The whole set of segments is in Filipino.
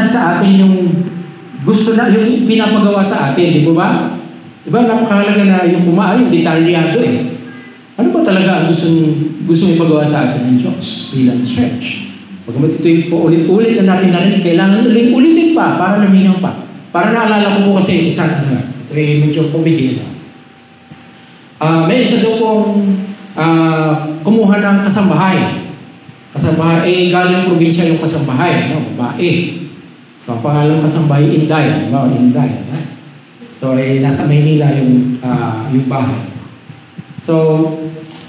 na sa atin yung gusto na, yung pinapagawa sa atin, di ba? Di ba, napakahalaga na yung yung detalyado eh. Ano ba talaga ang gusto ipagawa sa atin ng Diyos bilang church? Pagkamat ito yung ulit-ulit na natin narinig, kailangan ulitin pa para naminaw pa. Para naalala ko po kasi isang ito ay medyo comedy. May isa doon pong kumuha ng kasambahay. Kasambahay, galing probinsya yung kasambahay, no? Babae. So, ang pangalang kasambahay, Inday. No? Inday. So, nasa Maynila yung bahay. So,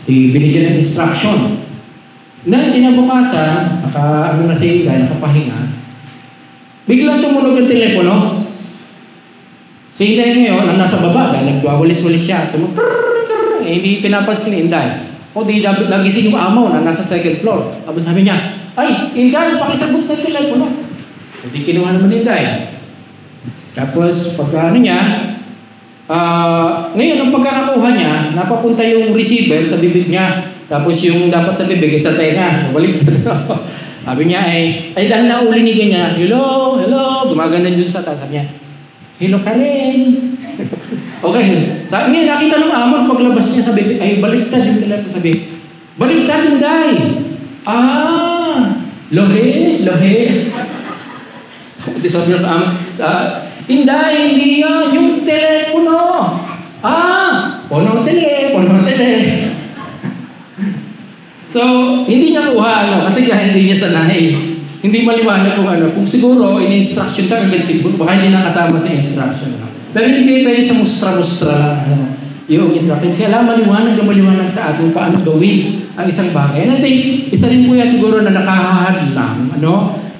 binigyan ng instruction. Na kinabukasan, na si Inday, nakapahinga. Biglang tumunog ang telepono. Si Inday ngayon, ang nasa baba, nagwawalis-walis siya. Hindi pinapansin ni Inday. O di nagising yung amo na nasa second floor. Sabi niya, ay, Inday, pakisabot na telepono. Hindi kinuha naman ni Inday. Tapos, pagka niya, ngayon, ang pagkakakuha niya, napapunta yung receiver sa bibig niya. Tapos yung dapat sa bibig, sa tenga. Balik na. Sabi niya ay dahil naulinig niya, hello, gumaganda dyan sa taas. Sabi niya, hello ka rin. Okay. Sabi niya, nakita ng amon, paglabas niya sa bibig, ay baliktad yung telepono sa bibig. Baliktad, Inday. Lohe. Sabi niya sa amon, Inday, hindi yan, yung telepono. Pono tele. So, hindi niya kuha, kasi hindi niya sanay. Hindi maliwanag kung siguro, in-instruction ka, siguro, baka hindi nakasama sa instruction. Pero hindi pwede sa mustra-mustra lang. Yung instruction, kaya maliwanag sa atin paano gawin ang isang bagay. And I think, isa rin po yan siguro na nakahahadlang,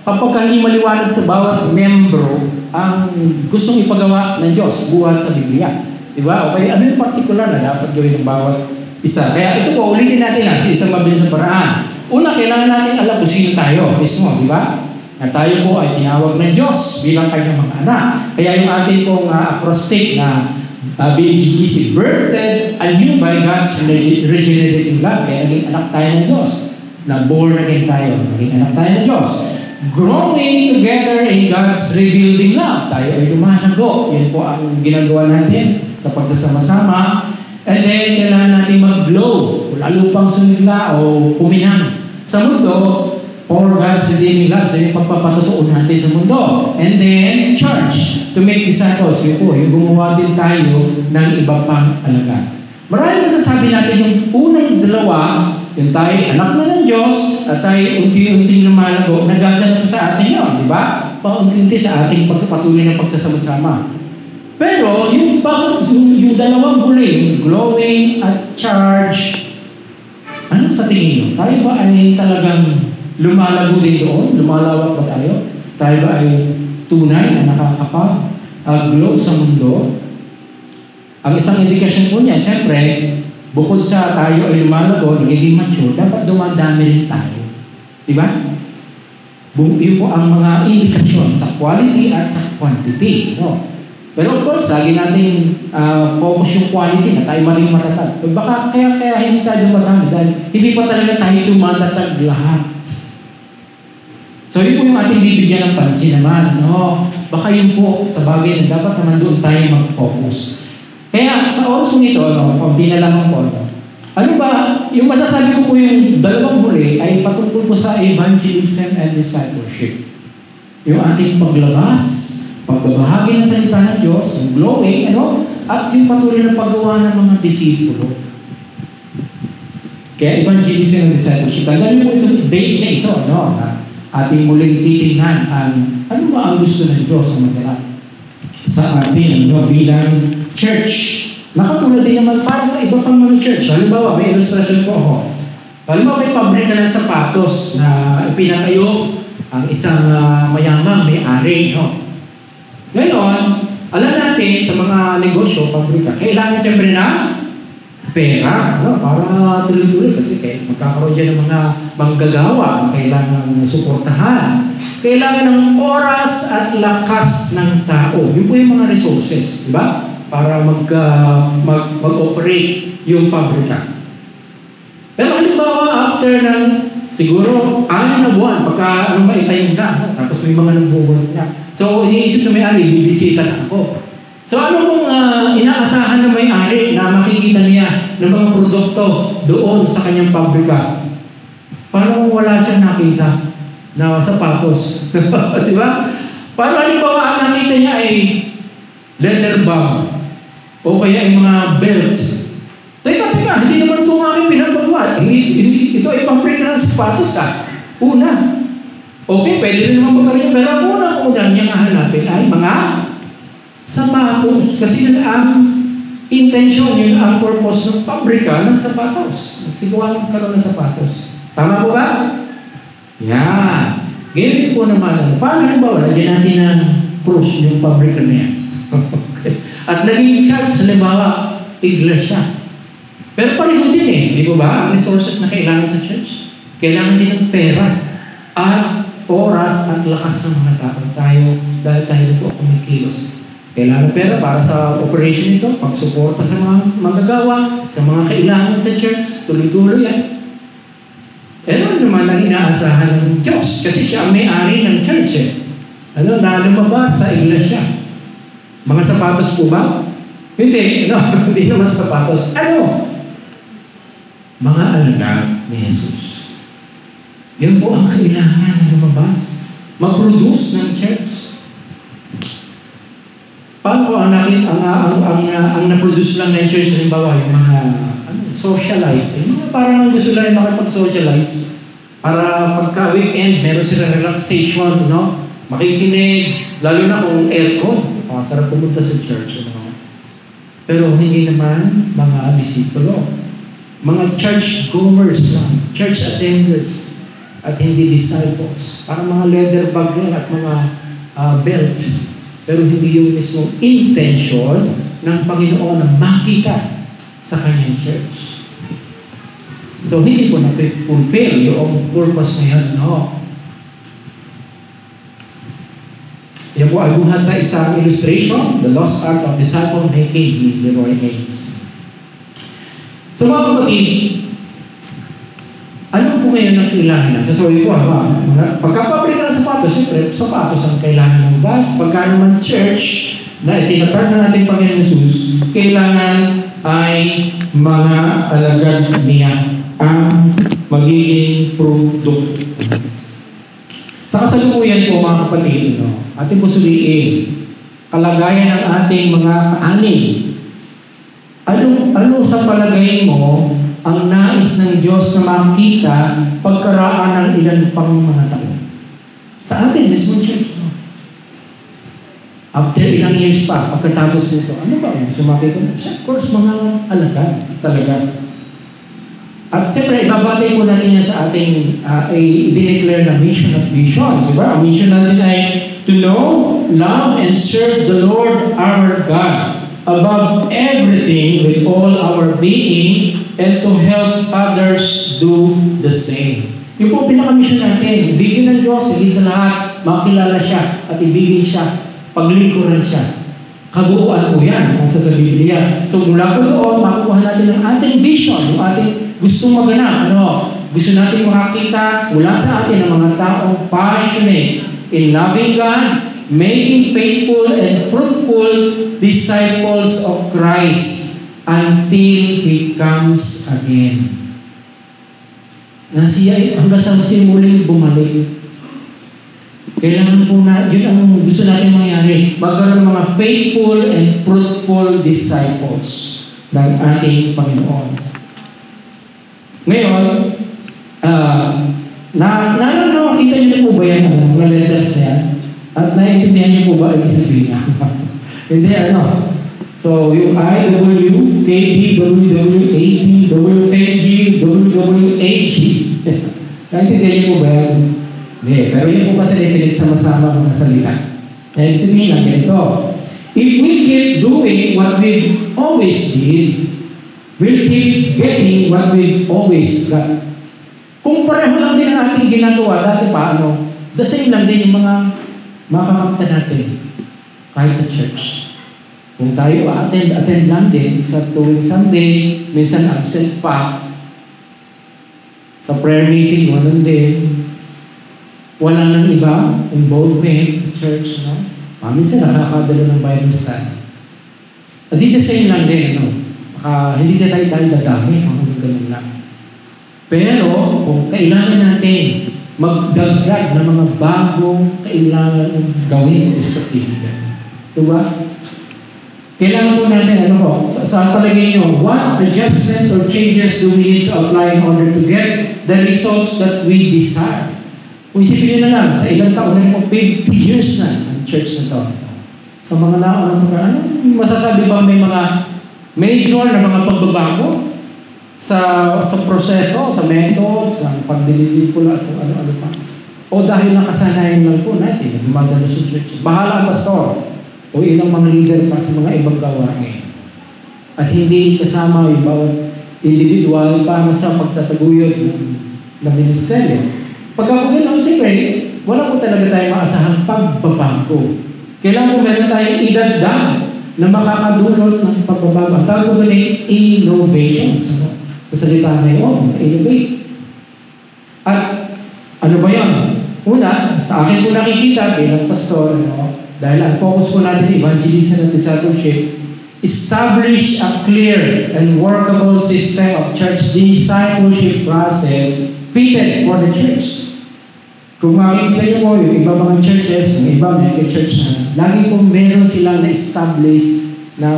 kapag hindi maliwanag sa bawat membro ang gustong ipagawa ng Diyos buhat sa Biblia. Diba? Okay, ano yung particular na dapat gawin ng bawat isa? Kaya ito po, ulitin natin sa isang mabilis na paraan. Una, kailangan natin alam kung sino tayo mismo, di ba? Na tayo po ay tinawag ng Diyos bilang kanyang mga anak. Kaya yung ating pong acrostic na BGGC, birthed anew by God's regenerating love. Kaya naging anak tayo ng Diyos. Na born again tayo. Naging anak tayo ng Diyos. Growing together in God's rebuilding love. Tayo ay lumanago. Yan po ang ginagawa natin sa pagsasama-sama. And then, kailangan natin mag-glow. Lalo pang sumigla o puminang sa mundo for God's redeeming love. So, yung pagpapatutuon natin sa mundo. And then, church. To make disciples. Yun po, yung gumawa din tayo ng iba pang alaga. Maraming masasabi natin yung unang dalawa, yung tayo anak na ng Diyos at tayo unti-unting lumalago, nagaganap sa atin yun, di ba? Paunti-unti sa ating patuloy na pagsasama-sama. Pero yung dalawang huli, yung glowing at charge, ano sa tingin nyo? Tayo ba ay talagang lumalago din doon? Lumalawak ba tayo? Tayo ba ay tunay na nakakapag-glow sa mundo? Ang isang indikasyon po niya, siyempre, bukod sa tayo ay lumalago, nagiging mature, dapat dumadami rin tayo. Diba? Yun po ang mga indikasyon sa quality at sa quantity. No? Pero of course, lagi natin focus yung quality na tayo maling matatag. Baka kaya hindi tayo dumadami dahil hindi pa talaga tayo tumatatag lahat. So yun po yung ating bibigyan ng pansin naman. No? Baka yun po sa bagay na dapat naman doon tayo mag-focus. Kaya sa oras kong ito, konti na lang po. Ano ba, yung masasabi ko po yung dalawang huli ay patungkol po sa evangelism and discipleship. Yung ating paglabas, pagbabahagi ng salita ng Diyos, yung glowing, at yung patuloy na paggawa ng mga disipulo. Kaya evangelism and discipleship. Tandaan mo ito, date na ito, na ating muling titingnan ano ba ang gusto ng Diyos na maganap sa ating bilang church. Nakatulad din naman para sa iba pang mga church. Halimbawa, may illustration po ako. Halimbawa, may pabrika ng sapatos na ipinatayo ang isang mayamang may-ari. Ngayon, alam natin sa mga negosyo, pabrika, kailangan siyempre na pera para tuloy-tuloy kasi magkakaroon dyan ng mga manggagawa, kailangan suportahan. Kailangan ng oras at lakas ng tao. Yun po yung mga resources, di ba? Para mag-operate yung pabrika. Pero halimbawa, after ng Siguro, 6 na buwan, pagka maitayong na, tapos may mga nagbubulat na. So, iniisip na may-ari, bibisita na ako. So, ano kung inaasahan ng may-ari na makikita niya ng mga produkto doon sa kanyang pabrika? Paano kung wala siyang nakita na sapatos? Di ba? Paano halimbawa ang nakita niya ay leather bag o kaya ay mga belt? Teka, hindi naman ito ang aking pinagpagawa. Ito ay pabrika ng sapatos Una. Okay, pwede rin naman magkaroon. Pero ang una niyang hahanapin ay mga sapatos. Kasi yun ang intention, yun ang purpose ng pabrika ng sapatos. Siguro magkaroon ng sapatos. Tama po ba? Yan. Ganyan po naman. Paano halimbawa, lagyan natin ng cruise yung pabrika niya. Okay. At naging charge, halimbawa, iglesia. Pero pareho din di ba ba? Ang resources na kailangan sa church. Kailangan din ng pera at oras at lakas ng mga tao. Dahil tayo po kumikilos. Kailangan pera para sa operation ito, pagsuporta sa mga manggagawa, sa mga kailangan sa church, tuloy-tuloy yan. Pero naman ang inaasahan ng Diyos kasi siya ang may-ari ng church na lumabas sa iglesia. Mga sapatos po ba? Hindi naman sapatos. Mga alagad ni Jesus. Yan po ang kailangan na lumabas. Mag-produce ng church. Paano ang na-produce lang ng church, halimbawa, yung mga socialite. Parang gusto lang makapag-socialize para pagka-weekend, meron sila relaxation, makikinig, lalo na kung aircon. Sarap pumunta sa church. Pero hindi naman mga disipulo. Mga church goers lang, church attenders, at hindi disciples. Parang mga leather bag yan at mga belt. Pero hindi yung mismong intention ng Panginoon na makita sa kanyang church. So, hindi po na-fulfill yung purpose na yan, Yan po ay buhat sa isang illustration, The Lost Art of Disciple Making ni Leroy Haynes. So, mga kapatid, ano po ngayon ang kailangan? Sasabi ko, pagkapabrika ng sapatos, siyempre, sapatos ang kailangan ng gas. Pagka naman church, na itinatag na natin Panginoon Jesus, kailangan ay mga alagad niya ang magiging produkto. Sa kasalukuyan po, mga kapatid, ating pusuliin, kalagayan ng ating mga ani. Ano sa palagay mo ang nais ng Diyos na makita pagkaraan ng ilan pang mga taon? Sa atin, mismo church. After ilang years pa, pagkatapos nito, ano ba yung sumakit ko? Of course, mga alagad talaga. At siyempre, ibabatay po natin yan sa ating i-declare na mission at vision. Diba? Ang mission natin ay to know, love, and serve the Lord our God above everything with all our being, and to help others do the same. Yung po pinaka-mission natin, ibigin ng Diyos, higit sa lahat, makilala siya, at ibigin siya, paglingkuran siya. Kabuuan po yan, nasa sa Biblia. So mula po doon, makukuha natin ang ating vision, yung ating gustong maganap. Gusto natin makakita mula sa atin ang mga taong passionate in loving God, making faithful and fruitful disciples of Christ until He comes again. Na siya hanggang sa muling bumalik. Kailangan po na, yun ang gusto natin mangyari. Magkaroon ng mga faithful and fruitful disciples ng ating Panginoon. Ngayon, nakita niyo po ba yan, mga letters na yan? At naiintindihan niyo po ba ibig sabihin niya? Hindi, So, yung I, W, K, D, W, W, A, P, W, K, G, W, W, A, G. Naiintindihan niyo po ba yan? Hindi, pero yun po kasi pinagsama-sama mga salita. Ibig sabihin lang ganito. If we keep doing what we always did, we'll keep getting what we've always got. Kung pareho lang din ang ating ginagawa, dati pa, the same lang din yung mga makakamta natin kahit sa church. Kung tayo attend lang din sa tuwing Sunday, minsan absent pa. Sa prayer meeting, walang din. Wala nang iba, involvement sa church, no? Minsan nakakadalo ng Bible study. At di the same lang din, no? Hindi na tayo dadami, ganun lang. Pero, kung kailangan natin magdagdag ng mga bagong kailangan gawin o strategiya. Diba? Kailangan po natin, sa palagay nyo, what adjustments or changes do we need to apply in order to get the results that we desire? Kung isipin nyo na lang, sa ilang taon na po, 50 years na ang church na to. Sa mga naon, masasabi ba may mga major na mga pagbabago sa proseso, sa method, sa pagdidisipula, kung ano-ano pa? O dahil nakasanayan lang po natin, gumadalo sa church. Bahala ang pastor o ilang mga leader pa sa mga ibang gawain. At hindi kasama yung bawat individual para sa pagtataguyod ng ministeryo. Pagka po ganoon, siyempre, wala po talaga tayo maasahang pagbabago. Kailangan po meron tayong idagdag na makakadulot ng pagbabago. Ang tawag po ni innovations. Sa salita na yun, innovate. At ano ba yun? Una, sa akin po nakikita bilang pastor, dahil ang focus po natin evangelism at discipleship, establish a clear and workable system of church discipleship process fitted for the church. Kung makikita niyo po yung iba mga churches, yung iba mga church na, lagi po meron silang na-establish na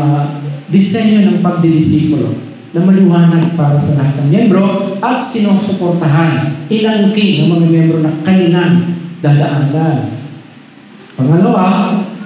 disenyo ng pagdidisipulo na maliwanag para sa lahat ng miyembro at sinusuportahan ilangkin ng mga miyembro na kanilang dadaanan. Pangalawa,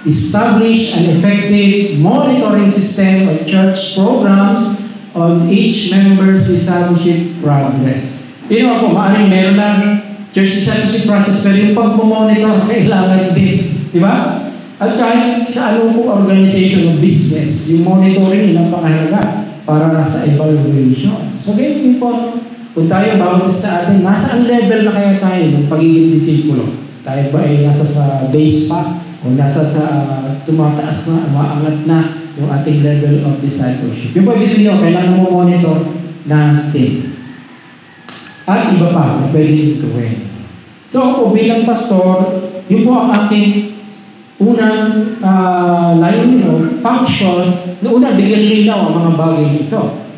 establish an effective monitoring system of church programs on each member's discipleship progress. Ako, maaaring meron ng church discipleship process, pero yung pag-monitor kailangan din. Di ba? At kahit sa anong organization o business, yung monitoring yun ang pakahalaga para nasa evaluation. So, ganyan po, kung tayo bawat sa atin, nasa ang level na kaya tayo ng pagiging disipulo? Tayo ba ay nasa sa base pa o nasa sa tumataas na, umaangat na yung ating level of discipleship? Yung po, ibig nyo, kailangan mo monitor natin. At iba pa, pwede gawin. So, ako bilang pastor, yun po ang ating unang layunin, function, na una, bigyan linaw ang mga bagay nito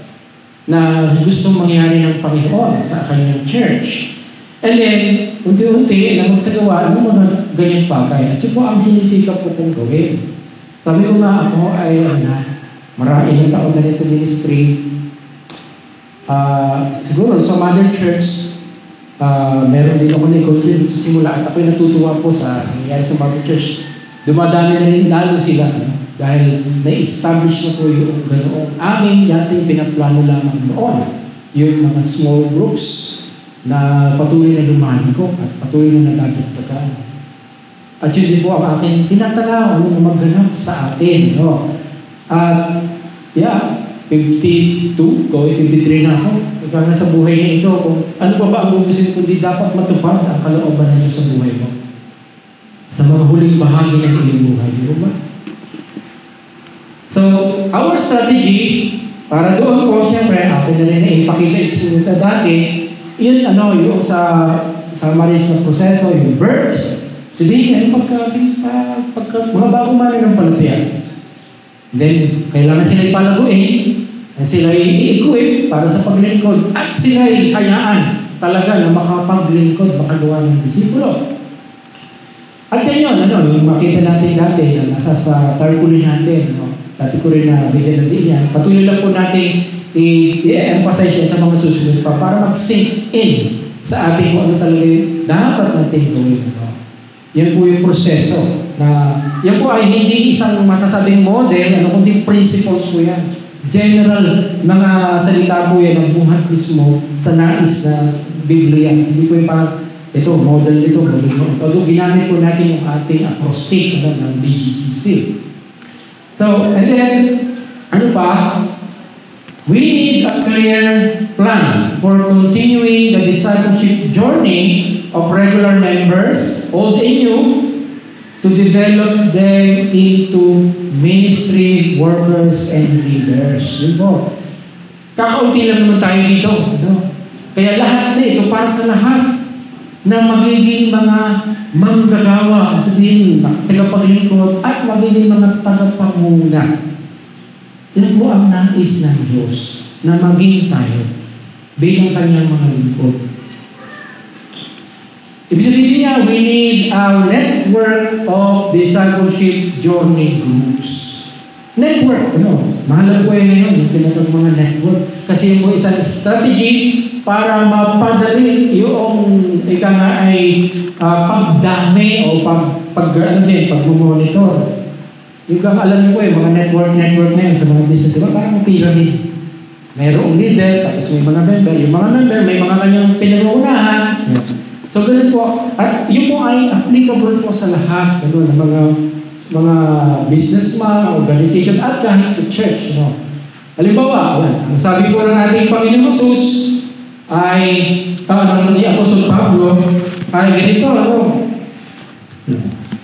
na gustong mangyari ng Panginoon sa kanyang church. And then, unti-unti, na magsagawa ng mga ganyang bagay. At yun po ang sinisikap ko pong gawin. Sabi ko nga ako ay maraming taon na rin sa ministry. Siguro sa Mother Church, meron din ako na-contribute sa simula at ako'y natutuwa po sa nangyayari sa Mother Church. Dumadami na rin lalo sila dahil na-establish na po yung ganoong aming dating pinaplano lamang noon. Yung mga small groups na patuloy na lumaliko at patuloy na nagdadagdagan. At yun din po ang aking tinatalaw na magganap sa atin. At 52, going 53 na ako. Ikaw na sa buhay na ito, kung ano ba ang gugusin kundi dapat matupad ang kalooban ng Diyos sa buhay mo. Sa mga huling bahagi ng iyong buhay, di ba? So, our strategy, para doon po, siyempre, atin na rin na ipakita ito dati, yun, yung sa summaries ng proseso, yung birds, sabihin, pagka mga bagong mali ng palapyan. Then, kailangan sila ipalaguin, at sila i-equip para sa paglingkod, at sila hayaan talaga na makapaglingkod, makagawa ng disipulo. At sa inyo, yung makita natin dati na nasa sa tarpaulin natin, dati ko rin na bigyan natin yan, patuloy lang po natin i-emphasize yan sa mga susunod pa para mag-sink in sa ating kung ano talaga dapat natin gawin. Yan po yung proseso na, yan po ay hindi isang masasabing model, kundi principles po yan. General, mga salita po yan ang buhat mismo sa nais na Biblia. Hindi po yung parang, ito, model ito, model mo. Although ginamit po natin yung ating acrostic ng DGPC. So, and then, ano pa? We need a clear plan for continuing the discipleship journey of regular members, old and new, to develop them into ministry workers and leaders. Yun po. Kakaunti lang naman tayo dito. Kaya lahat na ito para sa lahat na magiging mga manggagawa, sabihin, tagapaglingkod, at magiging mga tagapanguna. Yan po ang nais ng Diyos na maging tayo bilang kanyang mga lingkod. Ibig sabihin niya, we need a network of discipleship journey groups. Network, mahalaga po ngayon, yung tinatawag mga network. Kasi yung po isang strategy para mapadali yung ika nga ay pagdami o pag-monitor. Yung kang alam ko mga network na yun sa mga business, diba? Parang pyramid. Mayroong leader, tapos may mga member. Yung mga member, may mga kanyang pinag-uunahan. So, ganun po. At yun po ay applicable po sa lahat ng mga businessman, organization, at kahit sa church. Halimbawa, ang sabi po ng ating Panginoon Jesus ay, ni Apostol Pablo, ay ganito,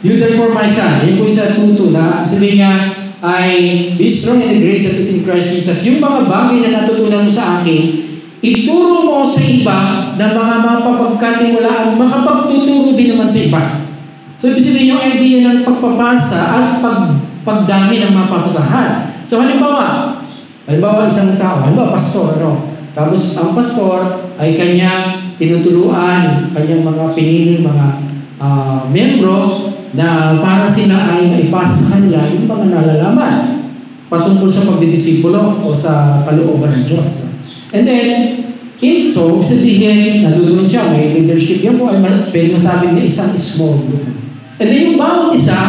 You therefore, my son, yun po sa 2:2 na sabihin niya, ay be strong in the grace that is in Christ Jesus. Yung mga bagay na natutunan mo sa akin, ituro mo sa iba na mga mapapagkatiwalaan, makapagtuturo din naman sa iba. So, ibig sabihin yung idea ng pagpapasa at pagdami ng mapapasahan. So, halimbawa, isang tao, pastor, Tapos, ang pastor ay kanyang tinutuluan, kanyang mga piniling mga membro na para sila ay maipasa sa kanila yung mga nalalaman patungkol sa pagdidisipulo o sa kalooban ng Diyos. And then, so, sabihin, nadudunan siya, may leadership yan po, ay pwede masabi na isang small group. And then, yung bawat isa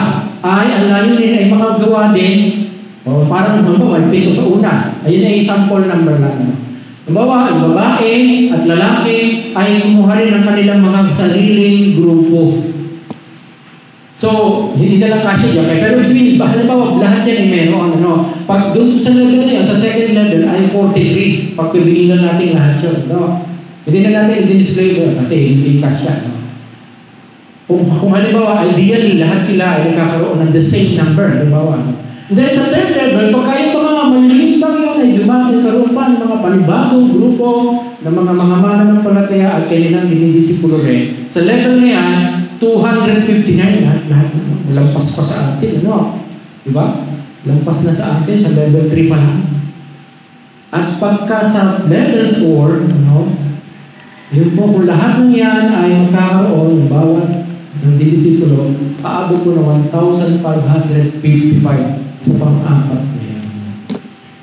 ay, ang layo nila ay makagawa din, o parang magpito sa una. Ayun ay sample number lang. Halimbawa, yung babae at lalaki ay kumuha rin ng kanilang mga sariling grupo. So, hindi na lang kasi dyan. Pero sabihin, halimbawa, lahat yan ay meron. Pag doon sa level na yun, sa second level ay 43. Pag pibilan natin lahat yun. Hindi na natin i-display doon kasi hindi kasya. Kung halimbawa, ideally, lahat sila ay nagkakaroon ng the same number. Halimbawa. And then sa third level, pagka yung mga malilintang yan ay nagkaroon pa ng mga panibagong grupo ng mga mananampalataya at kailangan dinidisipulo rin. Sa level na yan, 259 lahat lampas pa sa atin, diba? Lampas na sa atin sa level 3 pa lang. At pagka sa level 4, yun po, kung lahat ng yan ay magkakaroon, bawat ng didisipulo, paabot ko na 1,555 sa pang-apat na yan.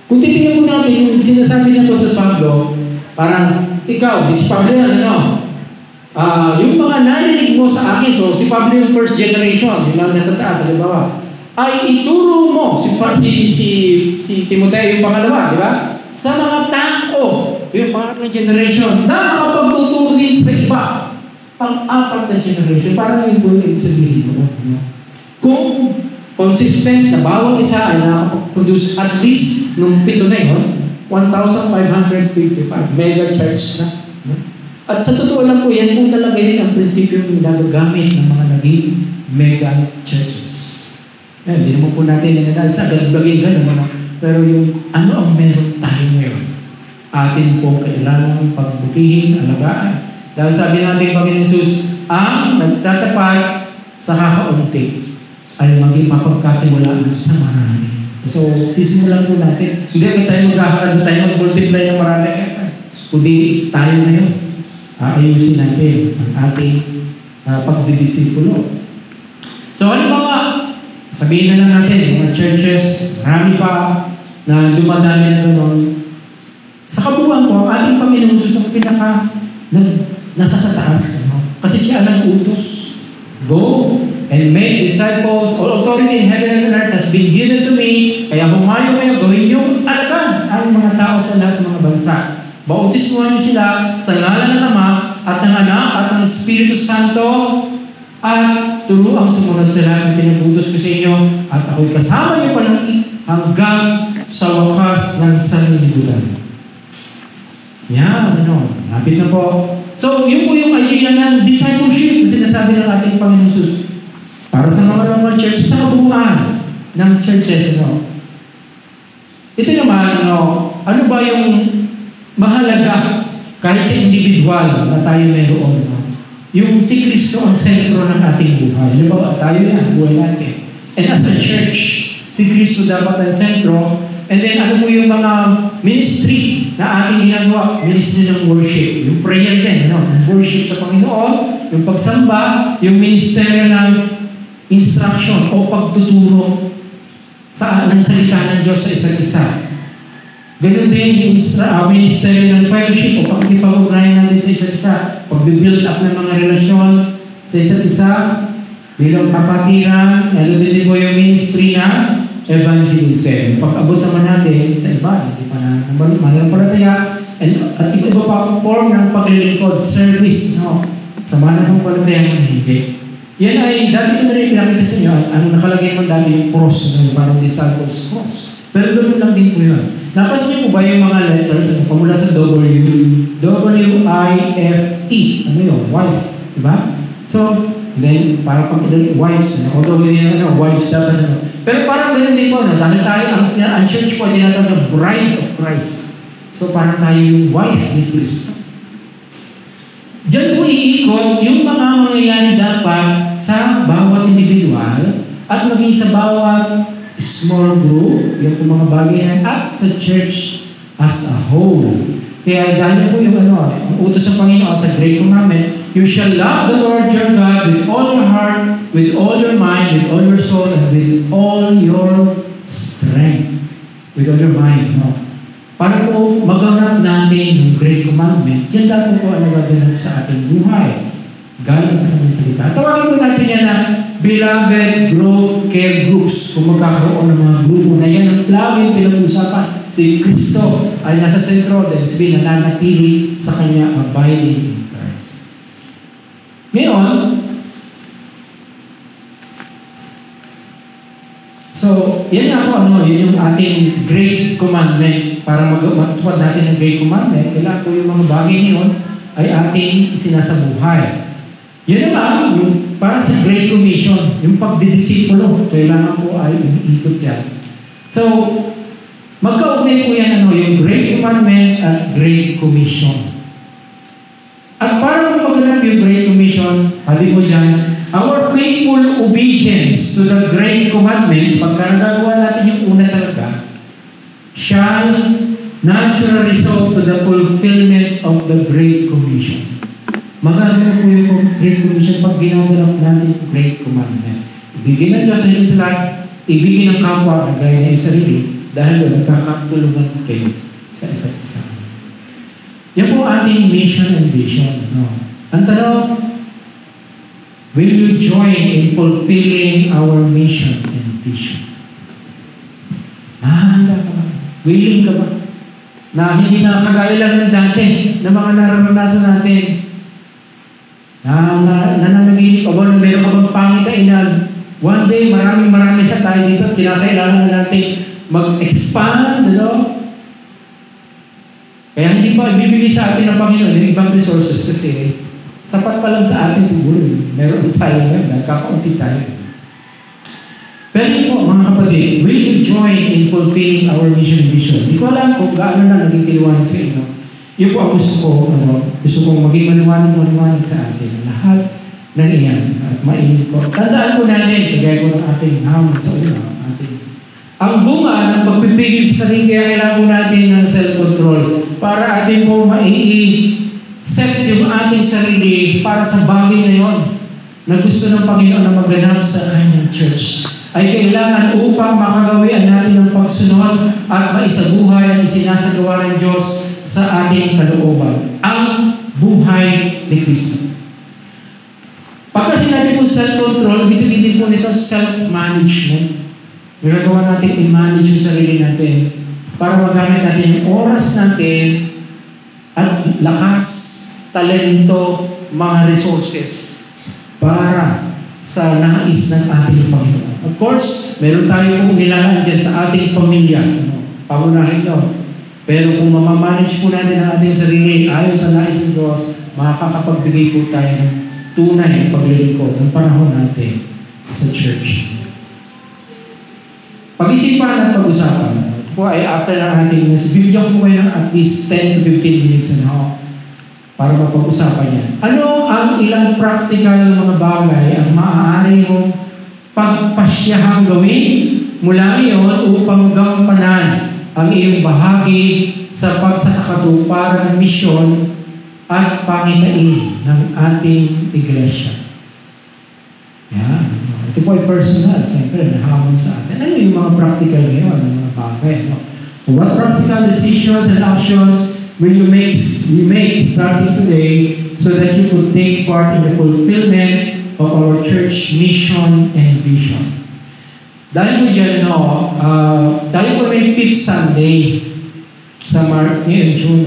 Kung titingnan po natin yung sinasabi na po sa Pablo, parang ikaw, si Pablo yan, yung mga narinig mo sa akin, so si Pablo yung first generation, yung nasa taas, halimbawa, ay ituro mo, si Timoteo yung pangalawa, di ba? Sa mga tao, yung pangatlong generation, na makapagtuturo din sa iba, pang-apat na generation, parang yung po yung sabihin ko. Kung consistent na bawat isa ay nakapag-produce at least nung 7 na yun, 1,555 mega church na. At sa totoo lang po, yan po talaga yun ang prinsipyo yung nagagamit ng mga naging mega churches. Hindi naman po natin nananalis na galagagin ka naman. Pero yung ano ang meron tayo ngayon, atin po kailangan pagbutihin, alagaan. Dahil sabi natin, Panginoon Jesus, ang nagtatapat sa kakaunti ay maging mapagkatiwalaan sa marami. So, sisimulan po natin. Hindi tayo magkakaroon, tayo mag-multiply ng marami. Kundi tayo na yun. Ayusin natin ang ating pagdidisipulo. So, halimbawa, sabihin na lang natin, mga churches, marami pa na dumadami na noon. Sa kabuuan po, ang ating Panginoon Jesus ang nasa sa taas. Kasi siya ang utos. Go and make disciples. All authority in heaven and earth has been given to me. Kaya humayo kayo, gawin yung alagaan ang mga tao sa lahat ng mga bansa. Bautismuhan niyo sila sa ngalan ng Ama at ng Anak at ng Espiritu Santo at turuang sumunod sa lahat ng pinagutos ko sa inyo at ako'y kasama niyo palagi hanggang sa wakas ng sanlibutan. Yan, lapit na po. So, yun po yung idea ng discipleship na sinasabi ng ating Panginoon Jesus. Para sa mga church, sa kabuuan ng churches. Ito naman, ano ba yung mahalaga kahit sa individual na tayo mayroon, no? Yung si Kristo ang sentro ng ating buhay. Halimbawa, tayo yan, buhay natin. And as a church, si Kristo dapat ang sentro. And then, ano mo yung mga ministry na ating ginagawa? Ministry ng worship. Yung prayer din, no? Worship sa Panginoon, yung pagsamba, yung ministry ng instruction o pagtuturo ng salita ng Diyos sa isa't isa. Ganun din yung ministry ng fellowship o pagkipag-ugnayan natin sa isa't isa. Pag-build up ng mga relasyon sa isa't isa, bilang kapatiran, ano din po yung ministry na evangelism. Pag-abot naman natin sa iba, hindi pa na mananampalataya, at iba pa form ng paglilingkod, service, no? Sa mananampalataya ng hindi. Yan ay, dati ko na rin pinakita sa inyo, ang nakalagay mo dati yung cross, yung parang disciples cross. Pero doon lang din po yun. Napas niyo po ba yung mga letters, pamula sa W-I-F-E, ano yun? Wife, diba? So, then, parang pag wives, although yun yung wives dapat, pero parang ganun din po, dahil tayo, ang church po, dinatawag na bride of Christ. So, parang tayo yung wife ni Kristo. Diyan po iikot yung mga mangyayari dapat sa bawat individual at maging sa bawat small group, yung mga bagay na at sa church as a whole. Kaya dahil po yung ang utos ng Panginoon sa Great Commandment, you shall love the Lord your God with all your heart, with all your mind, with all your soul, and with all your strength. With all your mind, no? Para po maganap natin yung Great Commandment, yan dapat po ang nagaganap sa ating buhay. Galing sa kanyang salita. Tawagin po natin yan na beloved growth care groups. Kung magkakaroon ng mga grupo na yan, ang laging pinag-usapan, si Kristo ay nasa sentro dahil sabihin na nanatili sa kanya abiding in Christ. Ngayon, so, yan nga po, yun yung ating Great Commandment. Para matupad natin ang Great Commandment, kailangan po yung mga bagay niyon ay ating sinasabuhay. Yun naman, yung para sa Great Commission, yung pagdidisipulo, kailangan po ay iikot yan. So, magkaugnay po yan, yung Great Commandment at Great Commission. At para mapaganap yung Great Commission, sabi ko dyan, our faithful obedience to the Great Commandment, pagka nagagawa natin yung una talaga, shall naturally result to the fulfillment of the Great Commission. Maganda po yung Great Commission pag ginaganap natin yung Great Commandment. Ibigin ng Diyos sa lahat, ibigin ng kapwa na gaya ng sarili, dahil doon nagkakatulungan kayo sa isa't isa. Yan po ating mission and vision. No? Ang tanong, will you join in fulfilling our mission and vision? Handa ka ba? Willing ka ba? Na hindi na kagaya lang ng dati na mga naranasan natin. Nananaginip ka ba na meron ka bang pangitainan? One day, marami na tayo dito. Kinakailangan na natin mag-expand, Kaya hindi pa ibibigay sa atin ng Panginoon yung ibang resources kasi sapat pa lang sa atin siguro. Meron tayo ngayon, kakaunti tayo. Pero po, mga kapatid, will you join in fulfilling our mission and vision? Hindi ko alam kung gaano na naging tiliwanag sa inyo. Yun po ang gusto kong maging maliwanag sa atin. Lahat ng iyan at mainit ko. Tandaan po natin, kagaya ko ng ating hamon sa una. Ang bunga ng pagpipigil sa sarili, kaya kailangan po natin ng self-control para atin po set yung ating sarili para sa bagay na yun na gusto ng Panginoon na maganap sa kanyang church. Ay kailangan upang makagawian natin ng pagsunod at maisabuhay ang isinasagawa ng Diyos sa ating kalooban. Ang buhay ni Kristo. Pagka sinabi po self-control, ibig sabihin po nito self-management. Ginagawa natin i-manage yung sarili natin para magamit natin yung oras natin at lakas, talento, mga resources para sa nais ng ating Panginoon. Of course, meron tayo pong nilalaan dyan sa ating pamilya. Pangunahin ito. Pero kung mamamanage po natin ang ating sarili ayon sa nais ng Diyos, makakapagbigay po tayo ng tunay ng paglilingkod ng panahon natin sa church. Pag-isipan at pag-usapan. Ito po ay after ng ating bibigyan ko kayo ng at least 10 to 15 minutes para mapag-usapan yan. Ano ang ilang practical mga bagay ang maaari mong pagpasyahang gawin mula ngayon upang gampanan ang iyong bahagi sa pagsasakatuparan ng misyon at pangitain ng ating iglesia? Yan. Ito po ay personal. Siyempre, nahamon sa atin. Ano yung mga practical ngayon? Ang mga bagay? No? What practical decisions and actions will you make starting today so that you could take part in the fulfillment of our church mission and vision? Dahil po dyan, dahil po may 5th Sunday sa March ngayon, June,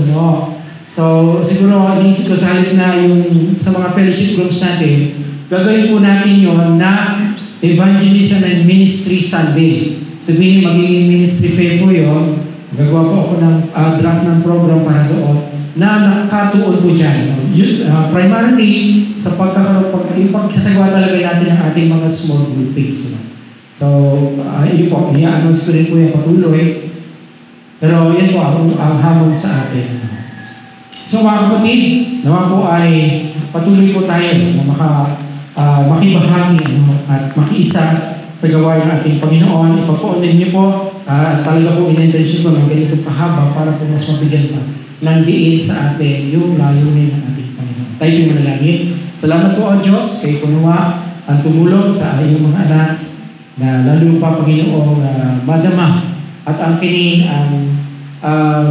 So, siguro, inisip ko sa halip na yung sa mga fellowship groups natin, gagawin po natin yun na Evangelism and Ministry Sunday. Sabihin, magiging ministry fair po yun. Gagawa po ako ng draft ng program para doon na nakatuon po dyan. Primarily, sa pagsasagawa talaga natin ng ating mga small groupings. So, yun po, i-announce ko rin po yung patuloy. Pero yan po ang hamon sa atin. So mga kapatid, nawa po ay patuloy po tayo na makibahagi at makiisa sa gawain ng ating Panginoon. Ipag-unin niyo po, talaga po in-intention ko ng ganito kahaba para po mas mabigyan pa ng diin sa atin yung layunin ng ating Panginoon. Tayo yung manalangin. Salamat po ang Diyos kay Kunuwa ang tumulong sa iyong mga anak na lalo pa Panginoon madama at ang kinin ang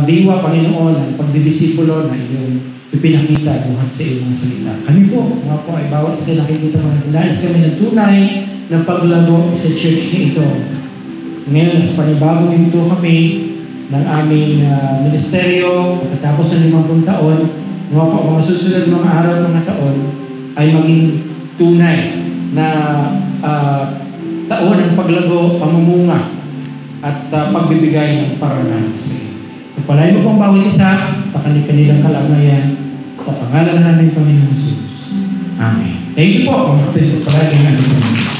diwa, Panginoon, ang pagdidisipulo na iyong ipinakita buhat sa iyong mga salita. Kami po, mga po, ay bawat isa nakikita mga nais kami ng tunay ng paglago sa church na ito. Ngayon, sa panibago dito kami ng aming ministeryo, pagkatapos ng 50 taon, mga po, mga susunod mga araw, mga taon, ay maging tunay na taon ng paglago, pamamunga, at pagbibigay ng paralan sa iyo. Pagpalain mo pong bawat isa sa kanilang kalagayan sa pangalan namin Panginoon Jesus. Amen. Thank you po. Pagpalain natin.